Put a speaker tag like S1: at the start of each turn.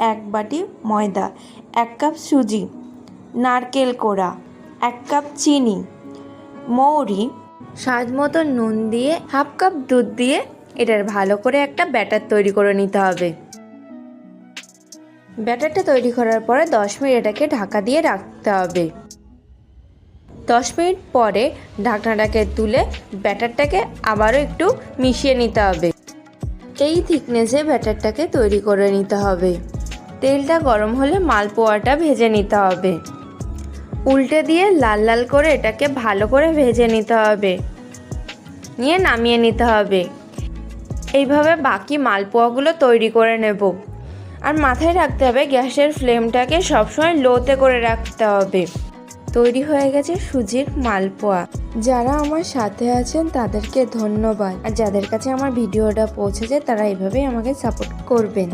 S1: 1 বাটি ময়দা, 1 কাপ সুজি, নারকেল কোড়া, 1 কাপ চিনি, মৌরি, স্বাদ মতো নুন দিয়ে 1/2 কাপ দুধ দিয়ে এটার ভালো করে একটা ব্যাটার তৈরি করে নিতে হবে। ব্যাটারটা তৈরি করার পরে 10 মিনিট এটাকে ঢাকা দিয়ে রাখতে হবে। 10 মিনিট পরে ঢাকনাটাকে তুলে ব্যাটারটাকে আবারও একটু মিশিয়ে নিতে হবে। এই থিকনেসে ব্যাটারটাকে তৈরি করে নিতে হবে। তেলটা গরম হলে মালপোয়াটা ভেজে নিতে হবে। উল্টে দিয়ে লাল লাল করে এটাকে ভালো করে ভেজে নিতে হবে, নিয়ে নামিয়ে নিতে হবে। এইভাবে বাকি মালপোয়াগুলো তৈরি করে নেব। আর মাথায় রাখতে হবে গ্যাসের ফ্লেমটাকে সবসময় লোতে করে রাখতে হবে। তৈরি হয়ে গেছে সুজির মালপোয়া। যারা আমার সাথে আছেন তাদেরকে ধন্যবাদ, আর যাদের কাছে আমার ভিডিওটা পৌঁছেছে তারা এইভাবেই আমাকে সাপোর্ট করবেন।